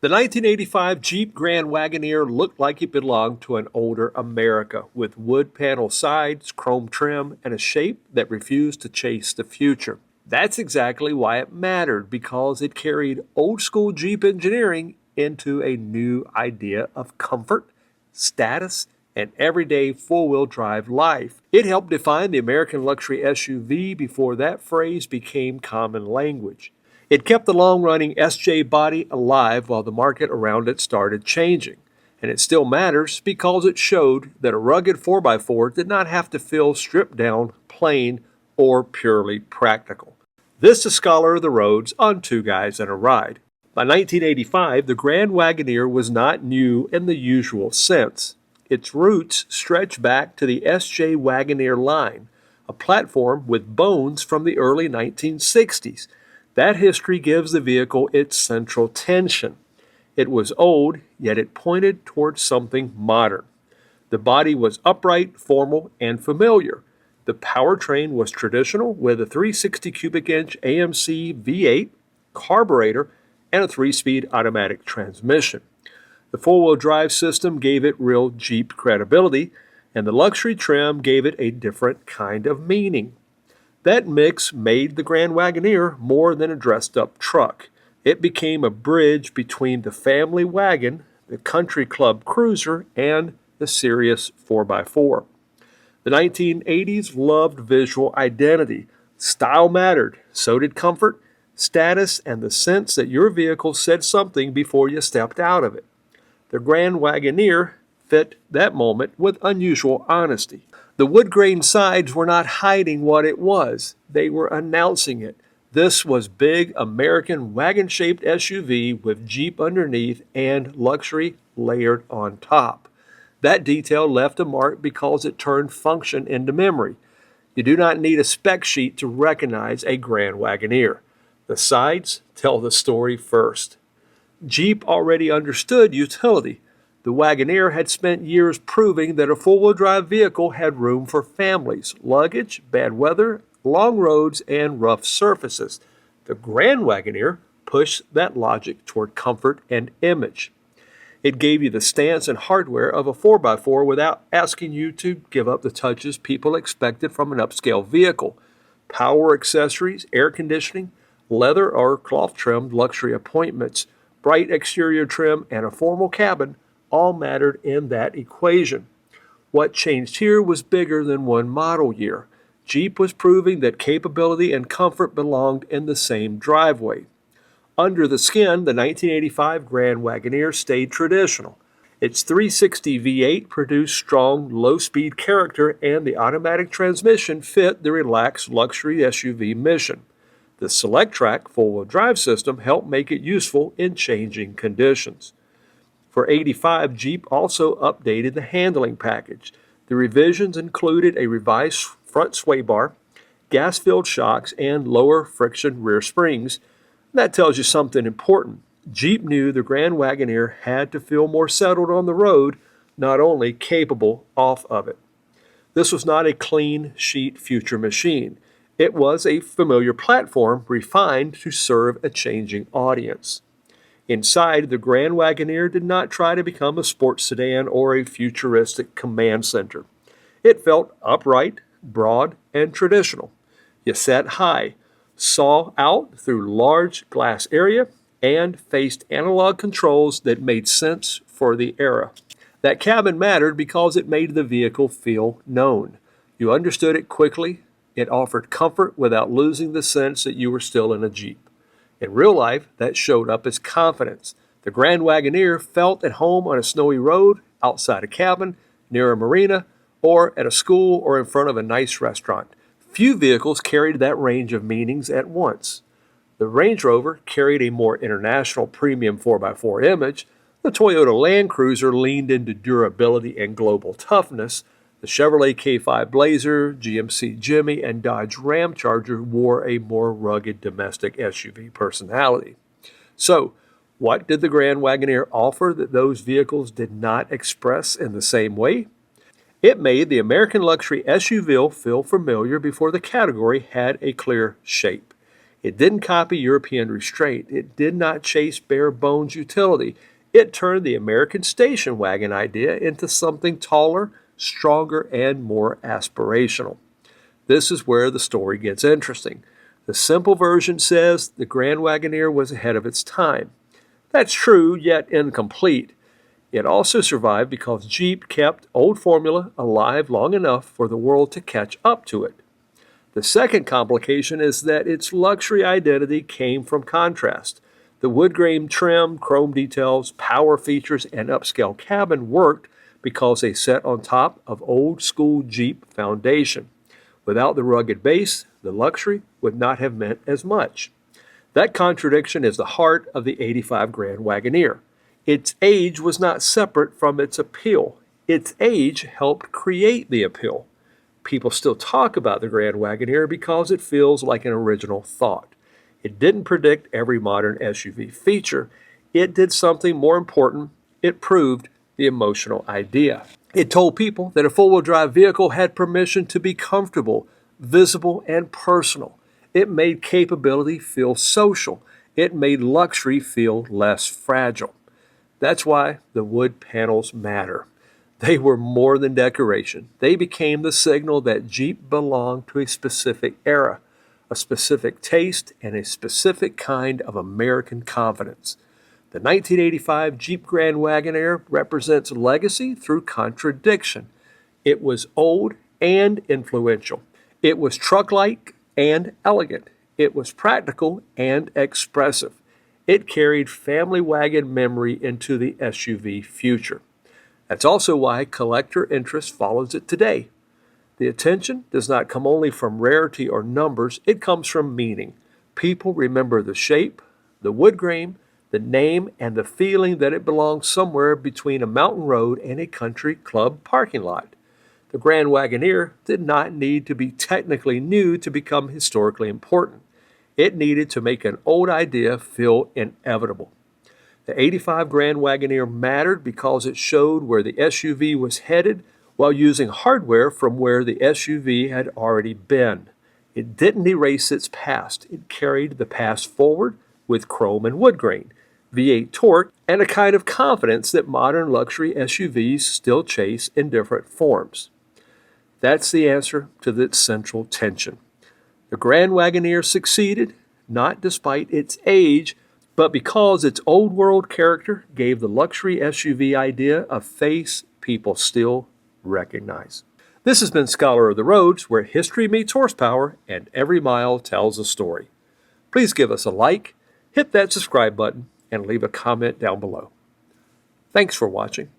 The 1985 Jeep Grand Wagoneer looked like it belonged to an older America, with wood panel sides, chrome trim, and a shape that refused to chase the future. That's exactly why it mattered, because it carried old school Jeep engineering into a new idea of comfort, status, and everyday four-wheel drive life. It helped define the American luxury SUV before that phrase became common language. It kept the long-running SJ body alive while the market around it started changing. And it still matters because it showed that a rugged 4x4 did not have to feel stripped down, plain, or purely practical. This is Scholar of the Roads on Two Guys and a Ride. By 1985, the Grand Wagoneer was not new in the usual sense. Its roots stretch back to the SJ Wagoneer line, a platform with bones from the early 1960s. That history gives the vehicle its central tension. It was old, yet it pointed towards something modern. The body was upright, formal, and familiar. The powertrain was traditional with a 360 cubic inch AMC V8, carburetor, and a 3-speed automatic transmission. The four-wheel drive system gave it real Jeep credibility, and the luxury trim gave it a different kind of meaning. That mix made the Grand Wagoneer more than a dressed-up truck. It became a bridge between the family wagon, the country club cruiser, and the serious 4x4. The 1980s loved visual identity. Style mattered, so did comfort, status, and the sense that your vehicle said something before you stepped out of it. The Grand Wagoneer fit that moment with unusual honesty. The wood grain sides were not hiding what it was. They were announcing it. This was big American wagon-shaped SUV with Jeep underneath and luxury layered on top. That detail left a mark because it turned function into memory. You do not need a spec sheet to recognize a Grand Wagoneer. The sides tell the story first. Jeep already understood utility. The Wagoneer had spent years proving that a four-wheel drive vehicle had room for families, luggage, bad weather, long roads, and rough surfaces. The Grand Wagoneer pushed that logic toward comfort and image. It gave you the stance and hardware of a 4x4 without asking you to give up the touches people expected from an upscale vehicle. Power accessories, air conditioning, leather or cloth-trimmed luxury appointments, bright exterior trim, and a formal cabin all mattered in that equation. What changed here was bigger than one model year. Jeep was proving that capability and comfort belonged in the same driveway. Under the skin, the 1985 Grand Wagoneer stayed traditional. Its 360 V8 produced strong, low-speed character, and the automatic transmission fit the relaxed luxury SUV mission. The Selec-Trac four-wheel drive system helped make it useful in changing conditions. For 85, Jeep also updated the handling package. The revisions included a revised front sway bar, gas-filled shocks, and lower friction rear springs. That tells you something important. Jeep knew the Grand Wagoneer had to feel more settled on the road, not only capable off of it. This was not a clean sheet future machine. It was a familiar platform refined to serve a changing audience. Inside, the Grand Wagoneer did not try to become a sports sedan or a futuristic command center. It felt upright, broad, and traditional. You sat high, saw out through large glass area, and faced analog controls that made sense for the era. That cabin mattered because it made the vehicle feel known. You understood it quickly. It offered comfort without losing the sense that you were still in a Jeep. In real life, that showed up as confidence. The Grand Wagoneer felt at home on a snowy road, outside a cabin, near a marina, or at a school or in front of a nice restaurant. Few vehicles carried that range of meanings at once. The Range Rover carried a more international premium 4x4 image. The Toyota Land Cruiser leaned into durability and global toughness. The Chevrolet K5 Blazer, GMC Jimmy, and Dodge Ram Charger wore a more rugged domestic SUV personality. So, what did the Grand Wagoneer offer that those vehicles did not express in the same way? It made the American luxury SUV feel familiar before the category had a clear shape. It didn't copy European restraint. It did not chase bare bones utility. It turned the American station wagon idea into something taller, stronger, and more aspirational. This is where the story gets interesting. The simple version says the Grand Wagoneer was ahead of its time. That's true, yet incomplete. It also survived because Jeep kept old formula alive long enough for the world to catch up to it. The second complication is that its luxury identity came from contrast. The wood grain trim, chrome details, power features, and upscale cabin worked because they sat on top of old school Jeep foundation. Without the rugged base, the luxury would not have meant as much. That contradiction is the heart of the '85 Grand Wagoneer. Its age was not separate from its appeal. Its age helped create the appeal. People still talk about the Grand Wagoneer because it feels like an original thought. It didn't predict every modern SUV feature. It did something more important. It proved the emotional idea. It told people that a four-wheel drive vehicle had permission to be comfortable, visible, and personal. It made capability feel social. It made luxury feel less fragile. That's why the wood panels matter. They were more than decoration. They became the signal that Jeep belonged to a specific era, a specific taste, and a specific kind of American confidence. The 1985 Jeep Grand Wagoneer represents legacy through contradiction. It was old and influential. It was truck-like and elegant. It was practical and expressive. It carried family wagon memory into the SUV future. That's also why collector interest follows it today. The attention does not come only from rarity or numbers, it comes from meaning. People remember the shape, the wood grain, the name, and the feeling that it belongs somewhere between a mountain road and a country club parking lot. The Grand Wagoneer did not need to be technically new to become historically important. It needed to make an old idea feel inevitable. The '85 Grand Wagoneer mattered because it showed where the SUV was headed while using hardware from where the SUV had already been. It didn't erase its past. It carried the past forward with chrome and wood grain, V8 torque, and a kind of confidence that modern luxury SUVs still chase in different forms. That's the answer to the central tension. The Grand Wagoneer succeeded, not despite its age, but because its old world character gave the luxury SUV idea a face people still recognize. This has been Scholar of the Roads, where history meets horsepower and every mile tells a story. Please give us a like, hit that subscribe button, and leave a comment down below. Thanks for watching.